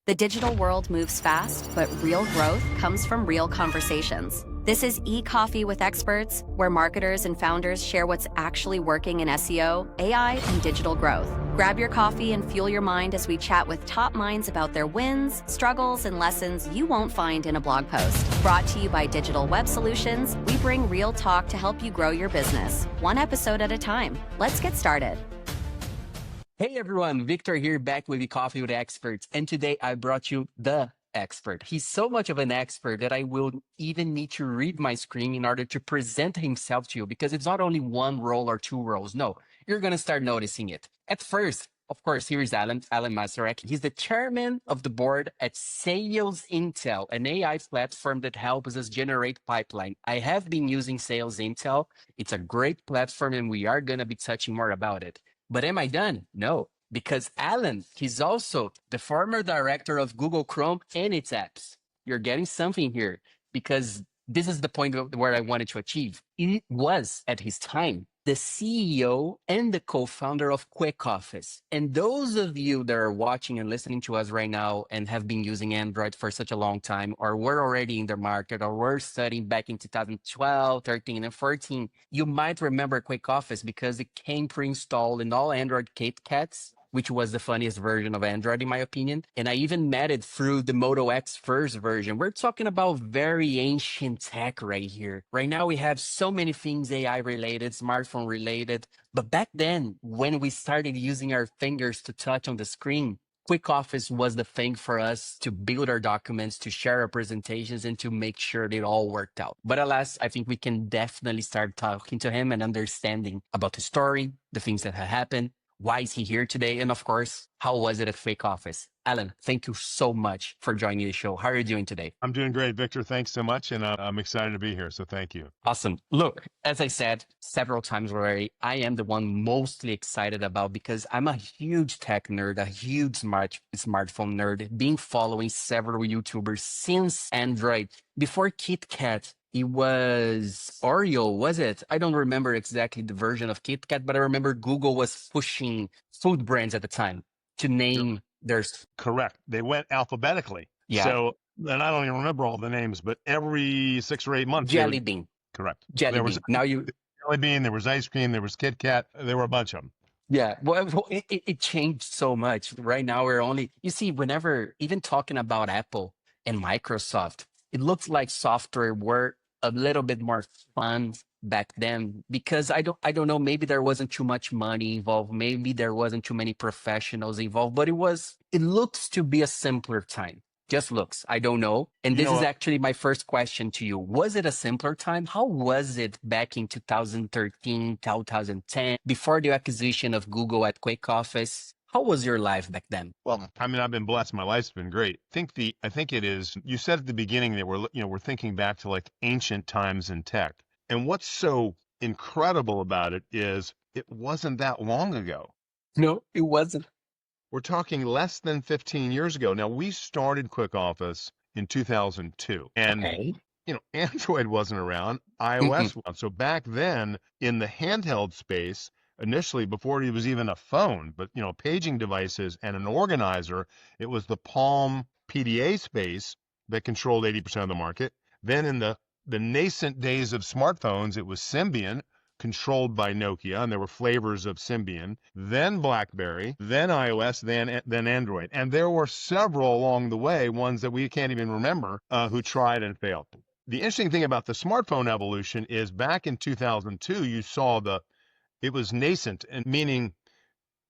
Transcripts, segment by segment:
The digital world moves fast, but real growth comes from real conversations. This is e-Coffee with Experts, where marketers and founders share what's actually working in SEO, AI, and digital growth. Grab your coffee and fuel your mind as we chat with top minds about their wins, struggles, and lessons you won't find in a blog post. Brought to you by Digital Web Solutions, we bring real talk to help you grow your business, one episode at a time. Let's get started. Hey everyone, Victor here, back with the Coffee with Experts, and today I brought you the expert. He's so much of an expert that I will even need to read my screen in order to present himself to you, because it's not only one role or two roles. No, you're going to start noticing it. At first, of course, here is Alan Masarek. He's the chairman of the board at Sales Intel, an AI platform that helps us generate pipeline. I have been using Sales Intel. It's a great platform, and we are going to be touching more about it. But am I done? No, because Alan, he's also the former director of Google Chrome and its apps. You're getting something here, because this is the point where I wanted to achieve. It was, at his time, the CEO and the co-founder of QuickOffice. And those of you that are watching and listening to us right now and have been using Android for such a long time, or were already in the market, or were studying back in 2012, 13, and 14, you might remember QuickOffice because it came pre-installed in all Android KitKats, which was the funniest version of Android, in my opinion. And I even met it through the Moto X first version. We're talking about very ancient tech right here. Right now, we have so many things AI related, smartphone related. But back then, when we started using our fingers to touch on the screen, QuickOffice was the thing for us to build our documents, to share our presentations, and to make sure it all worked out. But alas, I think we can definitely start talking to him and understanding about the story, the things that have happened. Why is he here today? And of course, how was it at QuickOffice? Alan, thank you so much for joining the show. How are you doing today? I'm doing great, Victor. Thanks so much. And I'm excited to be here. So thank you. Awesome. Look, as I said several times already, I am the one mostly excited about, because I'm a huge tech nerd, a huge smartphone nerd, been following several YouTubers since Android. Before KitKat, it was Oreo, was it? I don't remember exactly the version of KitKat, but I remember Google was pushing food brands at the time to name their... Correct. They went alphabetically. Yeah. So, and I don't even remember all the names, but every 6 or 8 months. Jelly Bean. Correct. Jelly Bean. Now you... Jelly Bean, there was ice cream, there was KitKat, there were a bunch of them. Yeah, well, it changed so much. Right now, we're only... You see, whenever, even talking about Apple and Microsoft, it looks like software were a little bit more fun back then, because I don't know, maybe there wasn't too much money involved, maybe there wasn't too many professionals involved, but it looks to be a simpler time. Just looks. I don't know. And this is actually my first question to you. Was it a simpler time? How was it back in 2013, 2010, before the acquisition of Google at QuickOffice? How was your life back then? Well, I mean, I've been blessed. My life's been great. I think it is. You said at the beginning that we're thinking back to like ancient times in tech. And what's so incredible about it is it wasn't that long ago. No, it wasn't. We're talking less than 15 years ago. Now, we started QuickOffice in 2002. And, Android wasn't around. iOS was. So back then, in the handheld space, initially, before it was even a phone, but, paging devices and an organizer, it was the Palm PDA space that controlled 80% of the market. Then in the nascent days of smartphones, it was Symbian, controlled by Nokia, and there were flavors of Symbian, then Blackberry, then iOS, then Android. And there were several along the way, ones that we can't even remember, who tried and failed. The interesting thing about the smartphone evolution is back in 2002, you saw it was nascent, and meaning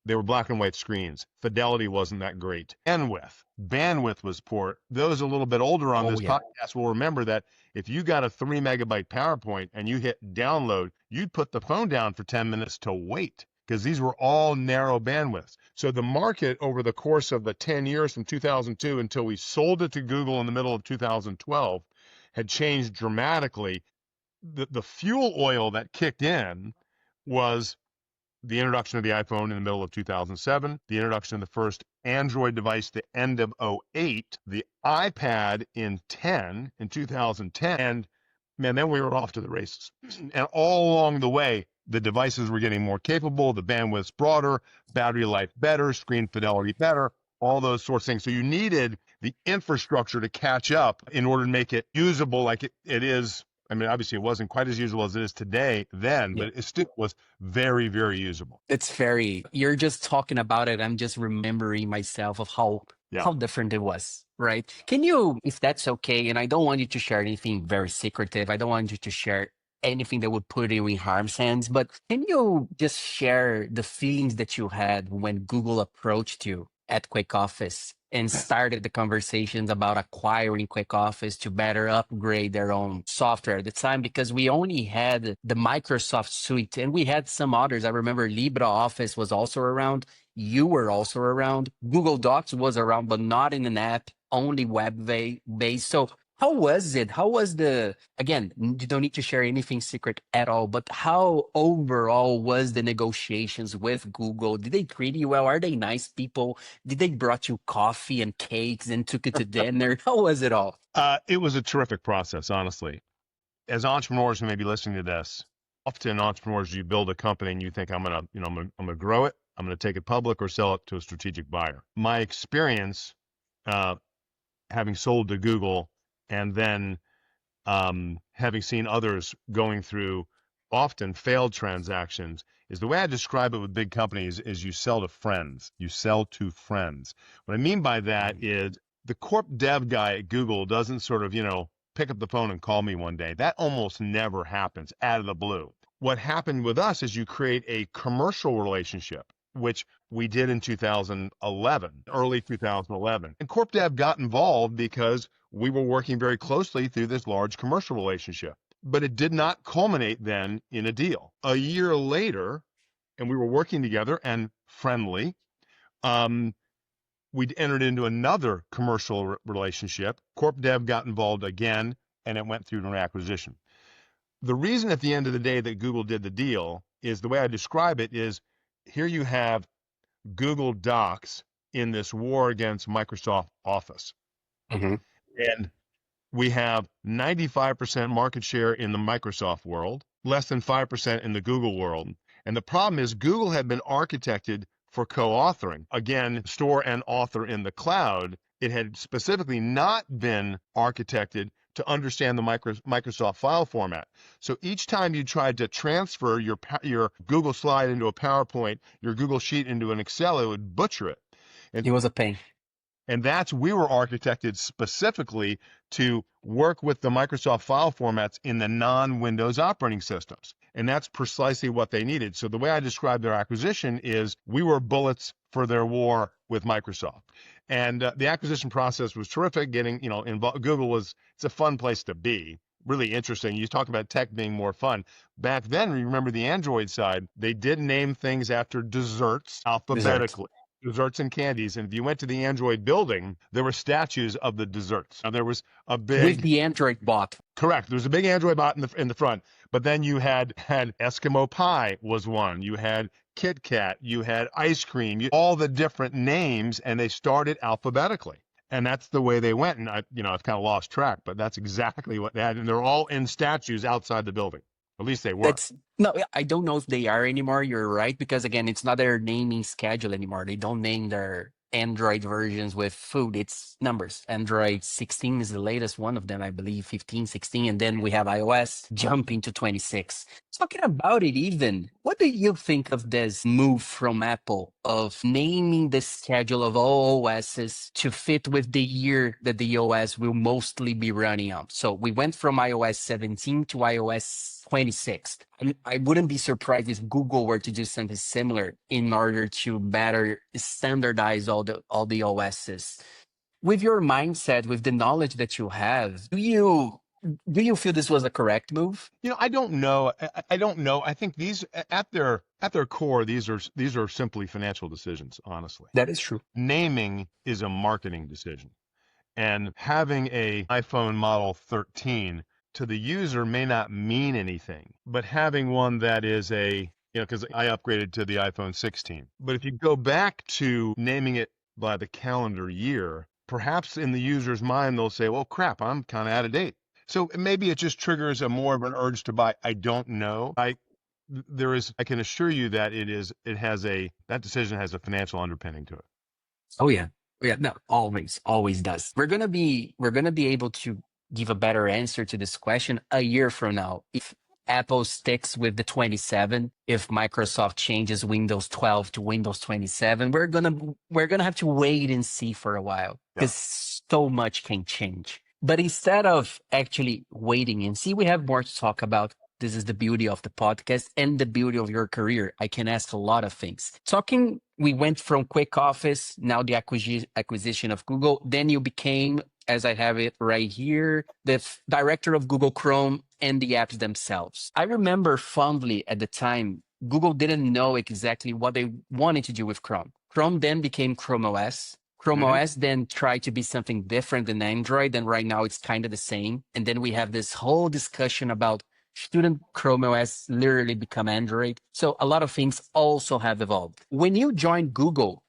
they were black and white screens. Fidelity wasn't that great. Bandwidth was poor. Those a little bit older on this podcast will remember that if you got a 3 megabyte PowerPoint and you hit download, you'd put the phone down for 10 minutes to wait, because these were all narrow bandwidths. So the market over the course of the 10 years from 2002 until we sold it to Google in the middle of 2012 had changed dramatically. The fuel oil that kicked in was the introduction of the iPhone in the middle of 2007, the introduction of the first Android device the end of 2008, the iPad in 2010, and man, then we were off to the races. And all along the way, the devices were getting more capable, the bandwidth's broader, battery life better, screen fidelity better. all those sorts of things. So you needed the infrastructure to catch up in order to make it usable like it is. I mean, obviously it wasn't quite as usable as it is today then, Yeah. but it still was very, very usable. You're just talking about it. I'm just remembering myself of how Yeah. different it was, right? Can you, if that's okay, and I don't want you to share anything very secretive, I don't want you to share anything that would put you in harm's hands, but can you just share the feelings that you had when Google approached you at QuickOffice and started the conversations about acquiring QuickOffice to better upgrade their own software at the time? Because we only had the Microsoft suite and we had some others. I remember LibreOffice was also around. You were also around. Google Docs was around, but not in an app, only web-based. So how was it? How was again, you don't need to share anything secret at all, but how overall was the negotiations with Google? Did they treat you well? Are they nice people? Did they brought you coffee and cakes and took it to dinner? How was it all? It was a terrific process, honestly. As entrepreneurs who may be listening to this, often entrepreneurs, you build a company and you think, I'm gonna grow it, I'm gonna take it public or sell it to a strategic buyer. My experience, having sold to Google and then having seen others going through often failed transactions, is the way I describe it with big companies is you sell to friends. You sell to friends. What I mean by that is the corp dev guy at Google doesn't sort of, pick up the phone and call me one day. That almost never happens out of the blue. What happened with us is you create a commercial relationship, which we did in 2011, early 2011. And corp dev got involved because we were working very closely through this large commercial relationship. But it did not culminate then in a deal. A year later, and we were working together and friendly, we entered into another commercial relationship. Corp dev got involved again, and it went through to an acquisition. The reason at the end of the day that Google did the deal is the way I describe it is here you have Google Docs in this war against Microsoft Office. Mm-hmm. And we have 95% market share in the Microsoft world, less than 5% in the Google world. And the problem is Google had been architected for co-authoring. Again, store and author in the cloud. It had specifically not been architected to understand the Microsoft file format. So each time you tried to transfer your Google slide into a PowerPoint, your Google Sheet into an Excel, it would butcher it. It was a pain. And we were architected specifically to work with the Microsoft file formats in the non-Windows operating systems. And that's precisely what they needed. So the way I describe their acquisition is we were bullets for their war with Microsoft. And the acquisition process was terrific. Getting, involved. It's a fun place to be. Really interesting. You talk about tech being more fun. Back then, remember the Android side, they did name things after desserts alphabetically. Desserts and candies. And if you went to the Android building, there were statues of the desserts. Now, there was a big... With the Android bot. Correct. There was a big Android bot in the front. But then you had Eskimo Pie was one. You had KitKat. You had ice cream. All the different names, and they started alphabetically. And that's the way they went. And I've kind of lost track, but that's exactly what they had. And they're all in statues outside the building. At least they were. No, I don't know if they are anymore. You're right. Because again, it's not their naming schedule anymore. They don't name their Android versions with food. It's numbers. Android 16 is the latest one of them, I believe, 15, 16. And then we have iOS jumping to 26. Talking about it even, what do you think of this move from Apple of naming the schedule of all OSs to fit with the year that the OS will mostly be running on? So we went from iOS 17 to iOS 26. I wouldn't be surprised if Google were to do something similar in order to better standardize all the OSs. With your mindset, with the knowledge that you have, do you feel this was a correct move? I don't know. I don't know. I think these at their core, these are simply financial decisions, honestly. That is true. Naming is a marketing decision. And having a iPhone Model 13 to the user may not mean anything, but having one that is because I upgraded to the iPhone 16. But if you go back to naming it by the calendar year, perhaps in the user's mind, they'll say, well, crap, I'm kind of out of date. So maybe it just triggers more of an urge to buy. I don't know. I can assure you that that decision has a financial underpinning to it. Oh, yeah. Yeah, no, always does. We're gonna be able to give a better answer to this question a year from now. If Apple sticks with the 27, if Microsoft changes Windows 12 to Windows 27, we're gonna have to wait and see for a while Yeah. because so much can change. But instead of actually waiting and see, we have more to talk about. This is the beauty of the podcast and the beauty of your career. I can ask a lot of things. We went from QuickOffice, now the acquisition of Google. Then you became, as I have it right here, the director of Google Chrome and the apps themselves. I remember fondly at the time, Google didn't know exactly what they wanted to do with Chrome. Chrome then became Chrome OS. Chrome OS then tried to be something different than Android, and right now it's kind of the same. And then we have this whole discussion about shouldn't Chrome OS literally become Android? So a lot of things also have evolved. When you joined Google,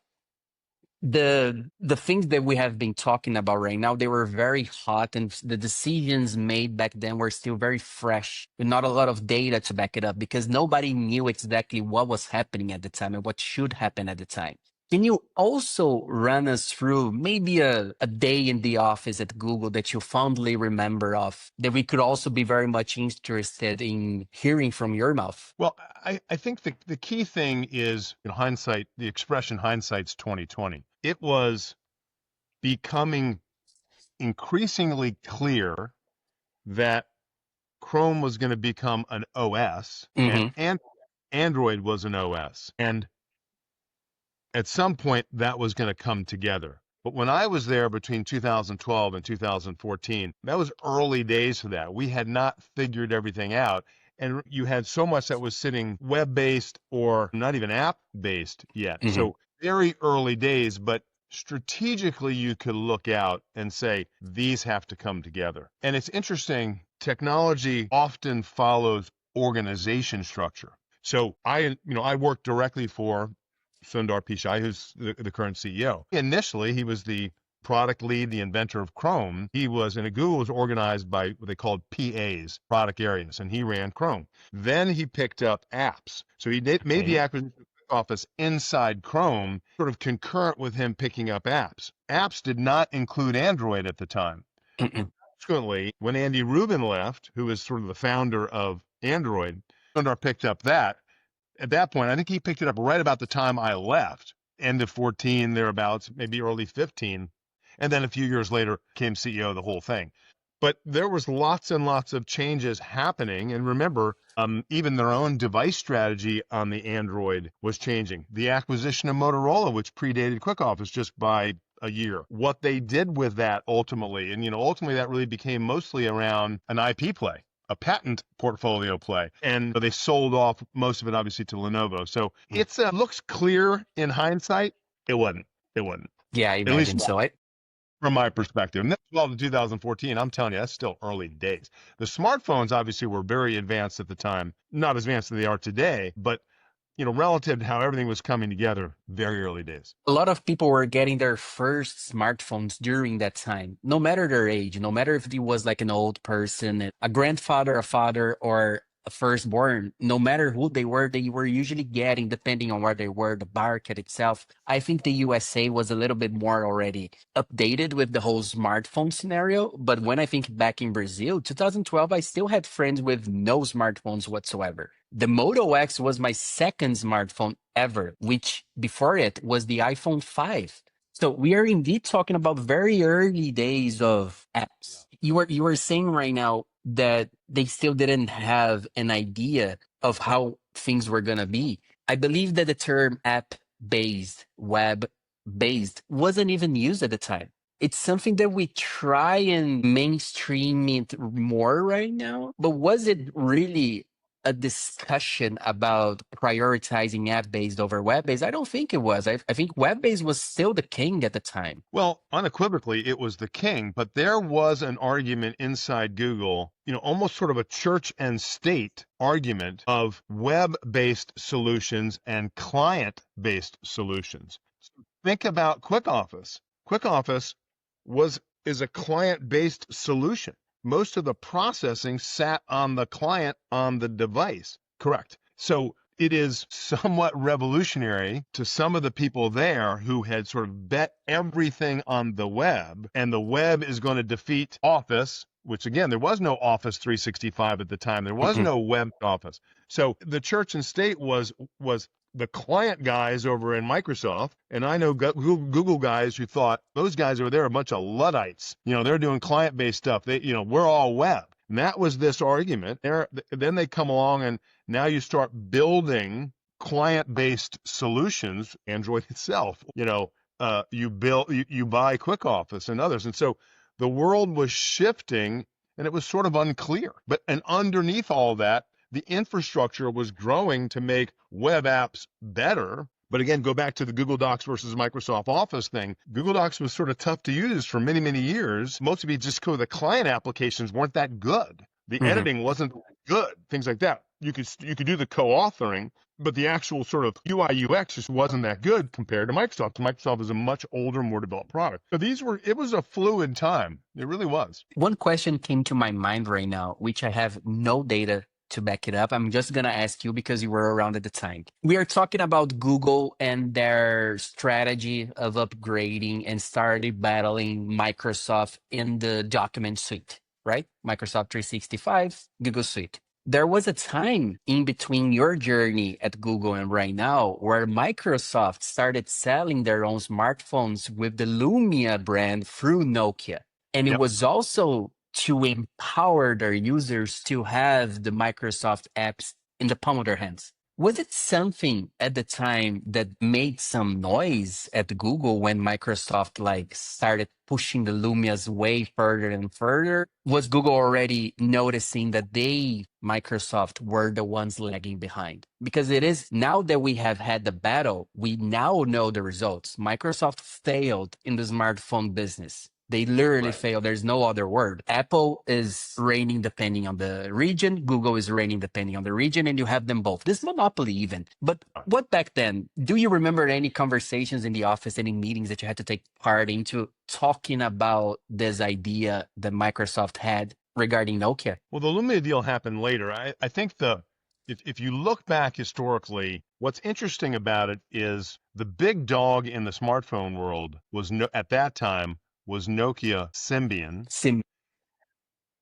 the things that we have been talking about right now, they were very hot, and the decisions made back then were still very fresh, with not a lot of data to back it up because nobody knew exactly what was happening at the time and what should happen at the time. Can you also run us through maybe a day in the office at Google that you fondly remember of that we could also be very much interested in hearing from your mouth? Well, I think the key thing is, in hindsight, the expression hindsight's 2020. It was becoming increasingly clear that Chrome was going to become an OS and Android was an OS. And at some point that was going to come together. But when I was there between 2012 and 2014, that was early days for that. We had not figured everything out. And you had so much that was sitting web-based or not even app-based yet. So very early days, but strategically you could look out and say, these have to come together. And it's interesting, technology often follows organization structure. So I work directly for Sundar Pichai, who's the current CEO. Initially, he was the product lead, the inventor of Chrome. Google was organized by what they called PAs, product areas, and he ran Chrome. Then he picked up apps. So he made the acquisition of QuickOffice inside Chrome, sort of concurrent with him picking up apps. Apps did not include Android at the time. Subsequently, when Andy Rubin left, who was sort of the founder of Android, Sundar picked up that. At that point, I think he picked it up right about the time I left, end of 14, thereabouts, maybe early 15. And then a few years later, became CEO of the whole thing. But there was lots and lots of changes happening. And remember, even their own device strategy on the Android was changing. The acquisition of Motorola, which predated QuickOffice just by a year, what they did with that ultimately, and ultimately that really became mostly around an IP play, a patent portfolio play. And they sold off most of it, obviously, to Lenovo. So it looks clear in hindsight. It wasn't. Yeah, I imagine so. From my perspective. And that's 12 to 2014, I'm telling you, that's still early days. The smartphones obviously were very advanced at the time. Not as advanced as they are today, but relative to how everything was coming together, very early days. A lot of people were getting their first smartphones during that time, no matter their age, no matter if it was like an old person, a grandfather, a father, or a firstborn, no matter who they were usually getting, depending on where they were, the market itself. I think the USA was a little bit more already updated with the whole smartphone scenario. But when I think back in Brazil, 2012, I still had friends with no smartphones whatsoever. The Moto X was my second smartphone ever, which before it was the iPhone 5. So we are indeed talking about very early days of apps. You were saying right now that they still didn't have an idea of how things were going to be. I believe that the term app-based, web-based wasn't even used at the time. It's something that we try and mainstream it more right now. But was it really a discussion about prioritizing app-based over web-based? I don't think it was. I think web-based was still the king at the time. Well, unequivocally, it was the king, but there was an argument inside Google, almost sort of a church and state argument of web-based solutions and client-based solutions. Think about QuickOffice. QuickOffice is a client-based solution. Most of the processing sat on the client on the device. Correct. So it is somewhat revolutionary to some of the people there who had sort of bet everything on the web, and the web is going to defeat Office, which again, there was no Office 365 at the time. There was no web Office. So the church and state was the client guys over in Microsoft, and I know Google guys who thought those guys over there are a bunch of Luddites. They're doing client-based stuff. We're all web. And that was this argument. Then they come along, and now you start building client-based solutions, Android itself. You buy QuickOffice and others. And so the world was shifting, and it was sort of unclear. And underneath all that, the infrastructure was growing to make web apps better. But again, go back to the Google Docs versus Microsoft Office thing. Google Docs was sort of tough to use for many, many years, mostly just because the client applications weren't that good. The editing wasn't good, things like that. You could do the co-authoring, but the actual sort of UI UX just wasn't that good compared to Microsoft. Microsoft is a much older, more developed product. So it was a fluid time. It really was. One question came to my mind right now, which I have no data to back it up. I'm just going to ask you because you were around at the time. We are talking about Google and their strategy of upgrading and started battling Microsoft in the document suite, right? Microsoft 365, Google Suite. There was a time in between your journey at Google and right now where Microsoft started selling their own smartphones with the Lumia brand through Nokia. And it was also to empower their users to have the Microsoft apps in the palm of their hands. Was it something at the time that made some noise at Google when Microsoft started pushing the Lumias way further and further? Was Google already noticing that Microsoft, were the ones lagging behind? Because it is now that we have had the battle, we now know the results. Microsoft failed in the smartphone business. They literally failed. There's no other word. Apple is reigning depending on the region. Google is reigning depending on the region. And you have them both. This monopoly even. But what back then? Do you remember any conversations in the office, any meetings that you had to take part into talking about this idea that Microsoft had regarding Nokia? Well, the Lumia deal happened later. I think if you look back historically, what's interesting about it is the big dog in the smartphone world was at that time was Nokia Symbian,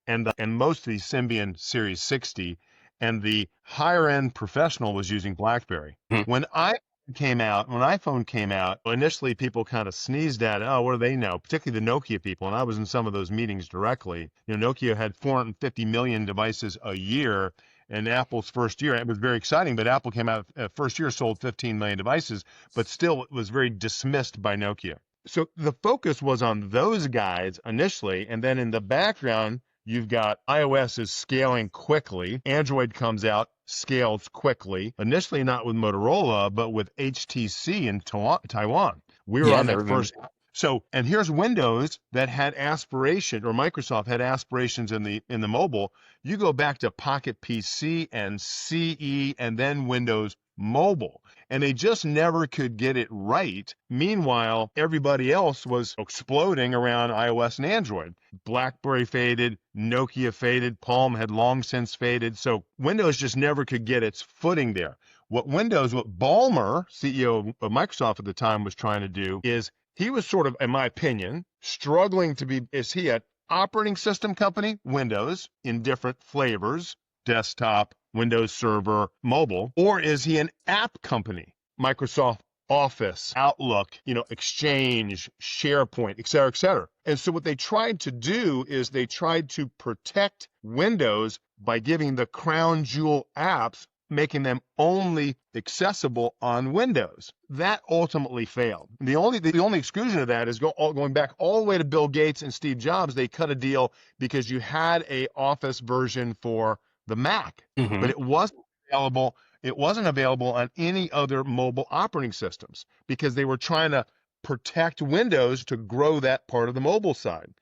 and mostly Symbian Series 60, and the higher end professional was using Blackberry. When iPhone came out, initially people kind of sneezed at it. Oh, what do they know? Particularly the Nokia people, and I was in some of those meetings directly. Nokia had 450 million devices a year. In Apple's first year, it was very exciting, but Apple came out first year, sold 15 million devices, but still it was very dismissed by Nokia. So the focus was on those guys initially, and then in the background, you've got iOS is scaling quickly. Android comes out, scales quickly. Initially not with Motorola, but with HTC in Taiwan. We were on that first. So, and here's Windows that had aspiration, or Microsoft had aspirations in the mobile. You go back to Pocket PC and CE and then Windows Mobile, and they just never could get it right. Meanwhile, everybody else was exploding around iOS and Android. Blackberry faded, Nokia faded, Palm had long since faded. So Windows just never could get its footing there. What Ballmer, CEO of Microsoft at the time, was trying to do is he was sort of, in my opinion, struggling to be, is he an operating system company, Windows, in different flavors, desktop, Windows Server, mobile, or is he an app company, Microsoft Office, Outlook, Exchange, SharePoint, et cetera, et cetera. And so what they tried to do is they tried to protect Windows by giving the crown jewel apps, making them only accessible on Windows. That ultimately failed. The only exclusion of that is going back all the way to Bill Gates and Steve Jobs. They cut a deal because you had a Office version for the Mac, but it wasn't available. It wasn't available on any other mobile operating systems because they were trying to protect Windows to grow that part of the mobile side.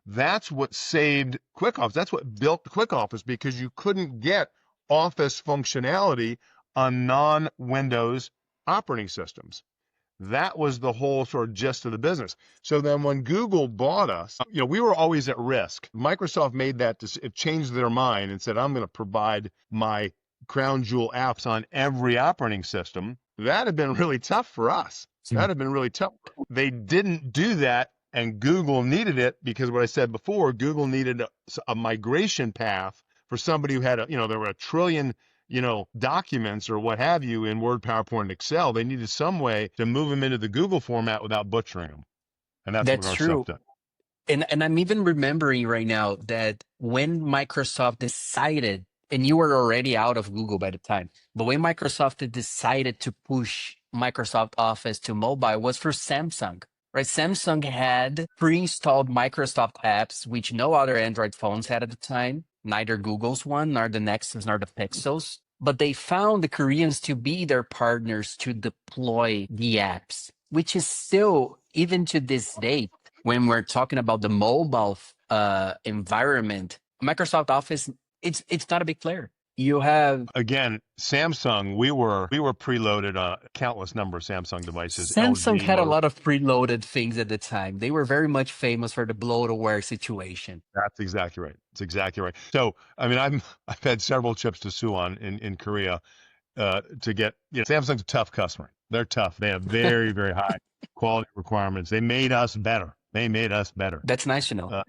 That's what saved QuickOffice. That's what built QuickOffice, because you couldn't get Office functionality on non-Windows operating systems. That was the whole sort of gist of the business. So then when Google bought us, we were always at risk. Microsoft made that changed their mind and said, I'm going to provide my crown jewel apps on every operating system, that'd have been really tough for us. That'd have been really tough. They didn't do that, and Google needed it because what I said before, Google needed a migration path for somebody who had there were a trillion, documents or what have you in Word, PowerPoint, and Excel. They needed some way to move them into the Google format without butchering them. And that's what That's our stuff true. done. And I'm even remembering right now that when Microsoft decided, and you were already out of Google by the time, but when Microsoft decided to push Microsoft Office to mobile was for Samsung, right? Samsung had pre-installed Microsoft apps, which no other Android phones had at the time, neither Google's one, nor the Nexus, nor the Pixels. But they found the Koreans to be their partners to deploy the apps, which is still, even to this day, when we're talking about the mobile environment, Microsoft Office, it's not a big player. You have Again, Samsung. We were preloaded a countless number of Samsung devices. Samsung LG, had a Motorola. lot of preloaded things at the time. They were very much famous for the blow-to-wear situation. That's exactly right. It's exactly right. So, I mean, I've had several trips to Suwon in Korea to get. Samsung's a tough customer. They're tough. They have very very high quality requirements. They made us better. That's nice to know.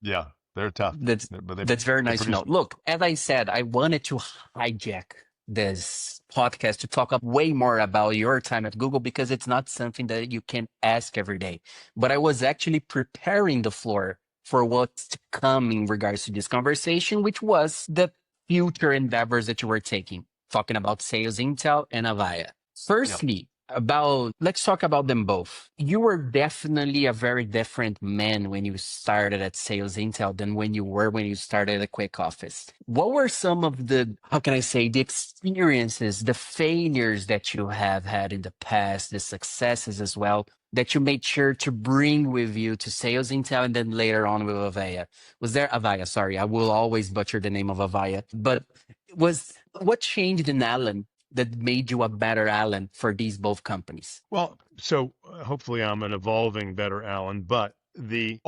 Yeah, they're tough. That's But that's very they nice to know. produce. Look, as I said, I wanted to hijack this podcast to talk up way more about your time at Google because it's not something that you can ask every day. But I was actually preparing the floor for what's to come in regards to this conversation, which was the future endeavors that you were taking, talking about Sales Intel and Avaya. Firstly, let's talk about them both. You were definitely a very different man when you started at Sales Intel than when you started at QuickOffice. What were some of the, how can I say, the experiences, the failures that you have had in the past, the successes as well, that you made sure to bring with you to Sales Intel and then later on with Avaya? Was there Avaya? Sorry, I will always butcher the name of Avaya. But what changed in Alan that made you a better Alan for these both companies? Well, so hopefully I'm an evolving better Alan, but we're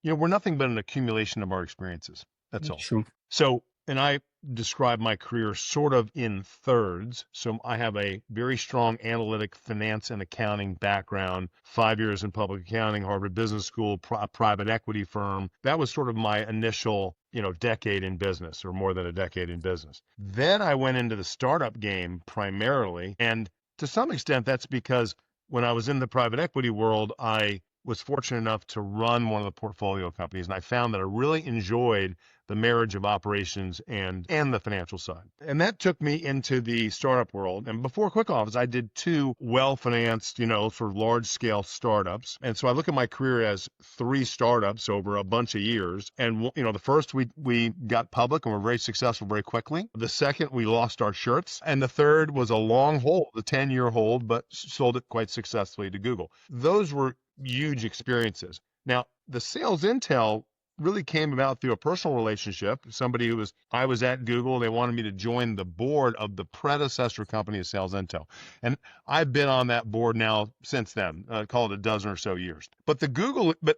nothing but an accumulation of our experiences. That's all. True. So, and I describe my career sort of in thirds. So I have a very strong analytic finance and accounting background, 5 years in public accounting, Harvard Business School, private equity firm. That was sort of my initial, decade in business, or more than a decade in business. Then I went into the startup game primarily. And to some extent, that's because when I was in the private equity world, I was fortunate enough to run one of the portfolio companies. And I found that I really enjoyed the marriage of operations and the financial side. And that took me into the startup world. And before QuickOffice, I did 2 well-financed, sort of large-scale startups. And so I look at my career as 3 startups over a bunch of years. And, the first we got public and were very successful very quickly. The second, we lost our shirts. And the third was a long hold, a 10-year hold, but sold it quite successfully to Google. Those were huge experiences. Now, the Sales Intel really came about through a personal relationship. I was at Google. They wanted me to join the board of the predecessor company of Sales Intel. And I've been on that board now since then, call it a dozen or so years. But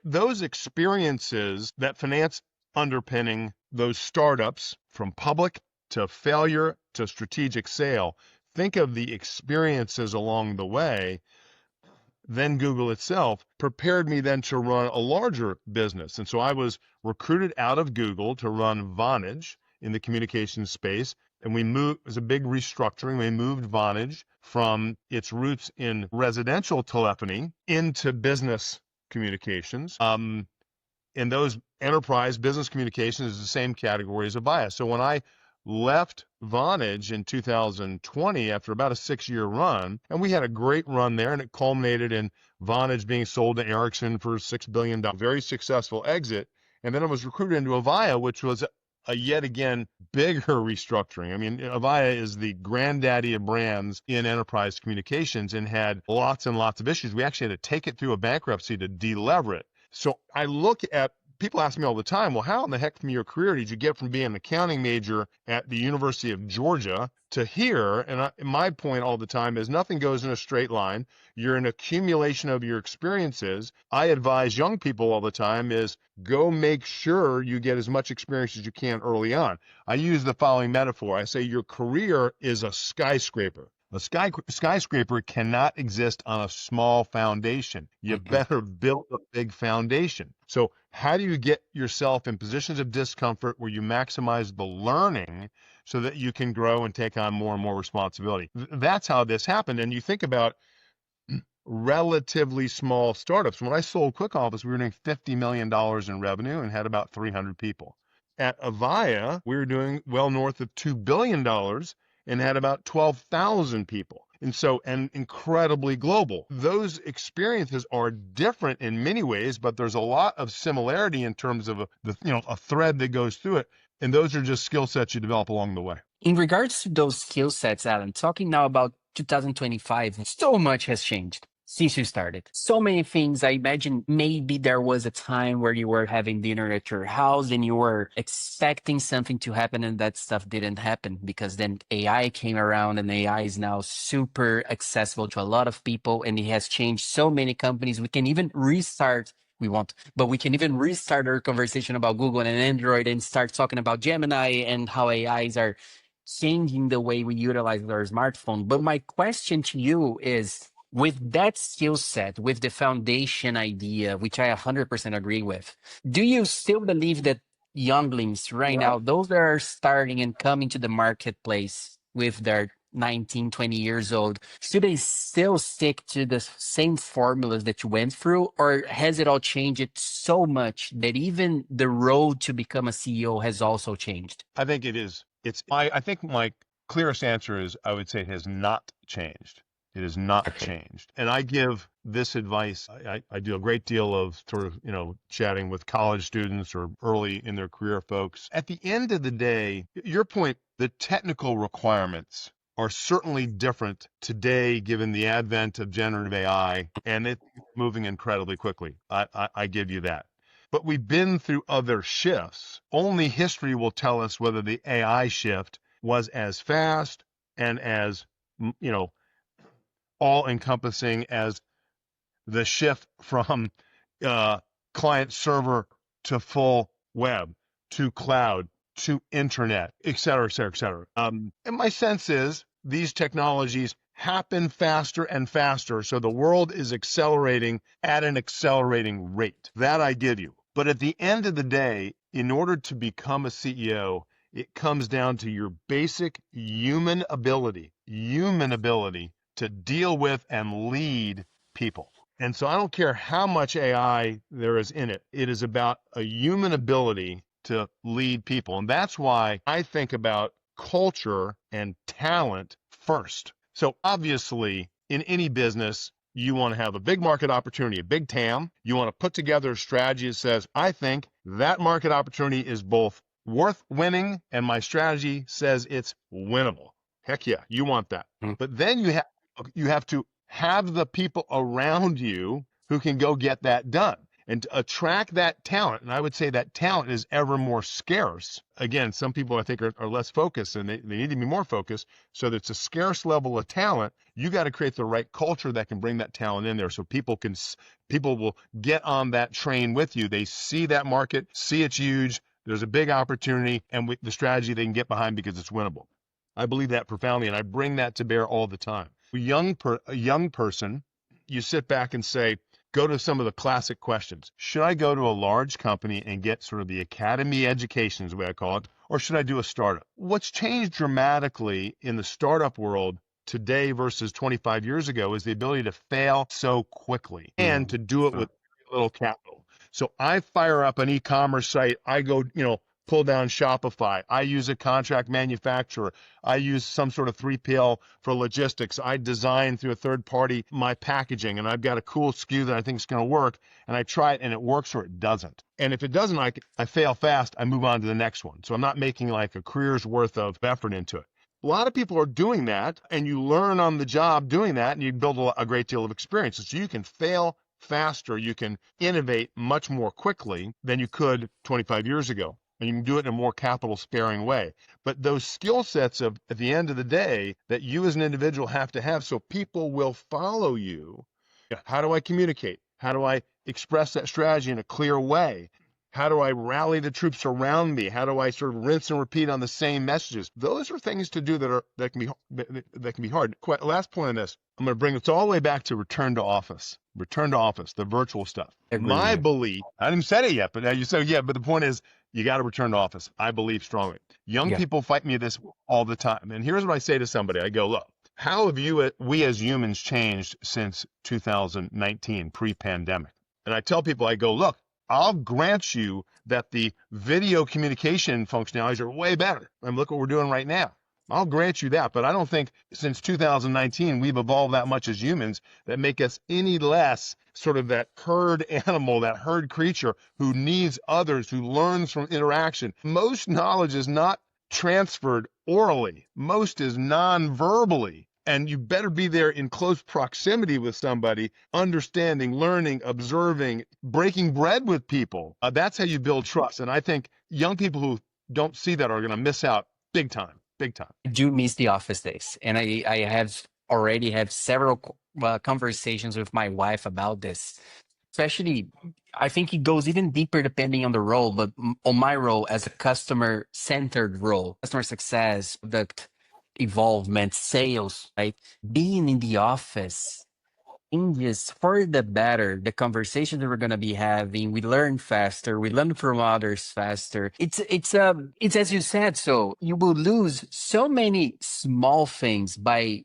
those experiences, that finance underpinning those startups from public to failure to strategic sale, think of the experiences along the way. Then Google itself prepared me then to run a larger business. And so I was recruited out of Google to run Vonage in the communications space. And it was a big restructuring. We moved Vonage from its roots in residential telephony into business communications. And those enterprise business communications is the same category as Avaya. So when I left Vonage in 2020 after about a 6-year run, and we had a great run there, and it culminated in Vonage being sold to Ericsson for $6 billion. Very successful exit. And then I was recruited into Avaya, which was a yet again bigger restructuring. I mean, Avaya is the granddaddy of brands in enterprise communications and had lots and lots of issues. We actually had to take it through a bankruptcy to delever it. So I look at people ask me all the time, well, how in the heck from your career did you get from being an accounting major at the University of Georgia to here? And my point all the time is nothing goes in a straight line. You're an accumulation of your experiences. I advise young people all the time is go make sure you get as much experience as you can early on. I use the following metaphor. I say your career is a skyscraper. A skyscraper cannot exist on a small foundation. You better build a big foundation. So how do you get yourself in positions of discomfort where you maximize the learning so that you can grow and take on more and more responsibility? That's how this happened. And you think about relatively small startups. When I sold QuickOffice, we were doing $50 million in revenue and had about 300 people. At Avaya, we were doing well north of $2 billion and had about 12,000 people. And incredibly global. Those experiences are different in many ways, but there's a lot of similarity in terms of a thread that goes through it. And those are just skill sets you develop along the way. In regards to those skill sets, Alan, talking now about 2025, so much has changed since you started. So many things. I imagine maybe there was a time where you were having dinner at your house and you were expecting something to happen and that stuff didn't happen because then AI came around and AI is now super accessible to a lot of people and it has changed so many companies. We can even restart we can even restart our conversation about Google and Android and start talking about Gemini and how AIs are changing the way we utilize our smartphone. But my question to you is, with that skill set, with the foundation idea, which I 100% agree with, do you still believe that younglings right now, those that are starting and coming to the marketplace with their 19, 20 years old, should they still stick to the same formulas that you went through? Or has it all changed so much that even the road to become a CEO has also changed? I think it is. I think my clearest answer is I would say it has not changed. It has not changed. And I give this advice. I do a great deal of sort of, chatting with college students or early in their career folks. At the end of the day, your point, the technical requirements are certainly different today given the advent of generative AI and it's moving incredibly quickly. I give you that. But we've been through other shifts. Only history will tell us whether the AI shift was as fast and as, all-encompassing as the shift from client server to full web, to cloud, to internet, et cetera, et cetera, et cetera. And my sense is these technologies happen faster and faster, so the world is accelerating at an accelerating rate. That I give you. But at the end of the day, in order to become a CEO, it comes down to your basic human ability to deal with and lead people. And so I don't care how much AI there is in it. It is about a human ability to lead people. And that's why I think about culture and talent first. So obviously, in any business, you want to have a big market opportunity, a big TAM. You want to put together a strategy that says, I think that market opportunity is both worth winning, and my strategy says it's winnable. Heck yeah, you want that. But then you have to have the people around you who can go get that done. And to attract that talent, and I would say that talent is ever more scarce. Again, some people I think are less focused and they need to be more focused. So that's a scarce level of talent. You got to create the right culture that can bring that talent in there so people will get on that train with you. They see that market, see it's huge, there's a big opportunity, and with the strategy they can get behind because it's winnable. I believe that profoundly, and I bring that to bear all the time. A young person, you sit back and say, go to some of the classic questions. Should I go to a large company and get sort of the academy education is the way I call it, or should I do a startup? What's changed dramatically in the startup world today versus 25 years ago is the ability to fail so quickly and to do it with little capital. So I fire up an e-commerce site. I go, pull down Shopify. I use a contract manufacturer. I use some sort of 3PL for logistics. I design through a third party my packaging, and I've got a cool SKU that I think is going to work, and I try it and it works or it doesn't. And if it doesn't, I fail fast, I move on to the next one. So I'm not making like a career's worth of effort into it. A lot of people are doing that, and you learn on the job doing that, and you build a great deal of experience. So you can fail faster, you can innovate much more quickly than you could 25 years ago. And you can do it in a more capital sparing way. But those skill sets of, at the end of the day, that you as an individual have to have so people will follow you. How do I communicate? How do I express that strategy in a clear way? How do I rally the troops around me? How do I sort of rinse and repeat on the same messages? Those are things to do that can be hard. Last point on this, I'm going to bring this all the way back to return to office, the virtual stuff. My belief, I didn't say it yet, but you said, yeah, but the point is, you got to return to office. I believe strongly. Young people fight me this all the time. And here's what I say to somebody. I go, look, how have we as humans changed since 2019, pre-pandemic? And I tell people, I go, look, I'll grant you that the video communication functionalities are way better. And look what we're doing right now. I'll grant you that, but I don't think since 2019 we've evolved that much as humans that make us any less sort of that herd animal, that herd creature who needs others, who learns from interaction. Most knowledge is not transferred orally. Most is non-verbally. And you better be there in close proximity with somebody, understanding, learning, observing, breaking bread with people. That's how you build trust. And I think young people who don't see that are going to miss out big time, big time. I do miss the office days. And I have already had several conversations with my wife about this. Especially, I think it goes even deeper depending on the role, but on my role as a customer-centered role, customer success, product involvement, sales, right? Being in the office changes for the better the conversations that we're going to be having. We learn faster. We learn from others faster. It's as you said. So you will lose so many small things by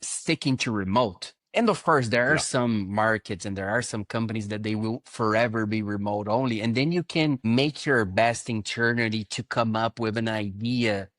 sticking to remote. And of course, there are some markets and there are some companies that they will forever be remote only. And then you can make your best internally to come up with an idea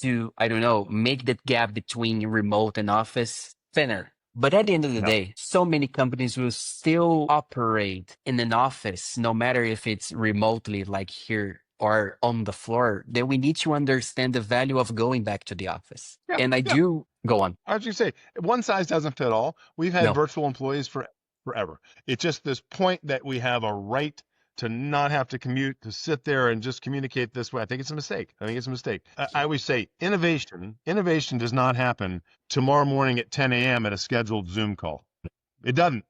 to, I don't know, make that gap between remote and office thinner. But at the end of the day, so many companies will still operate in an office, no matter if it's remotely like here or on the floor, that we need to understand the value of going back to the office. And I do go on. I was going to say, one size doesn't fit all. We've had virtual employees forever. It's just this point that we have a right to not have to commute, to sit there and just communicate this way. I think it's a mistake. I always say innovation does not happen tomorrow morning at 10 a.m. at a scheduled Zoom call. It doesn't.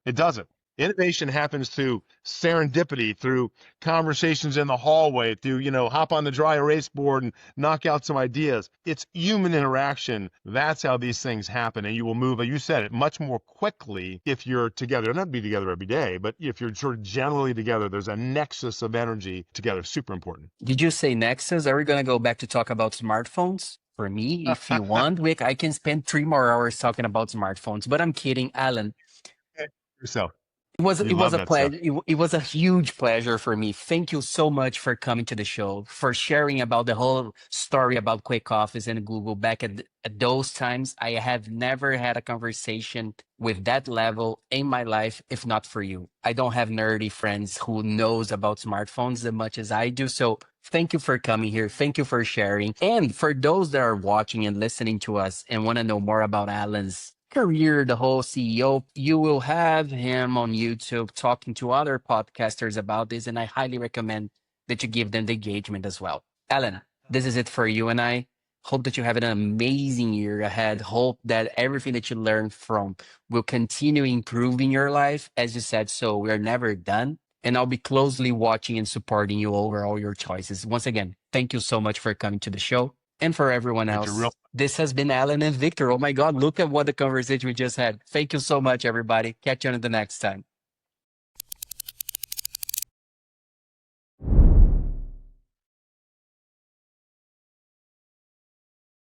Innovation happens through serendipity, through conversations in the hallway, through, hop on the dry erase board and knock out some ideas. It's human interaction. That's how these things happen. And you will move, you said it, much more quickly if you're together. Not be together every day, but if you're sort of generally together, there's a nexus of energy together. Super important. Did you say nexus? Are we going to go back to talk about smartphones? For me, if you want, Wick, I can spend 3 more hours talking about smartphones, but I'm kidding. Alan. Yourself. It was a pleasure. It was a huge pleasure for me. Thank you so much for coming to the show, for sharing about the whole story about QuickOffice and Google. Back at those times, I have never had a conversation with that level in my life, if not for you. I don't have nerdy friends who knows about smartphones as much as I do. So thank you for coming here. Thank you for sharing. And for those that are watching and listening to us and want to know more about Alan's career, the whole CEO, you will have him on YouTube talking to other podcasters about this, and I highly recommend that you give them the engagement as well. Alan, this is it for you and I. Hope that you have an amazing year ahead. Hope that everything that you learn from will continue improving your life. As you said, so we're never done. And I'll be closely watching and supporting you over all your choices. Once again, thank you so much for coming to the show. And for everyone else, this has been Alan and Victor. Oh my God, look at what the conversation we just had. Thank you so much, everybody. Catch you on the next time.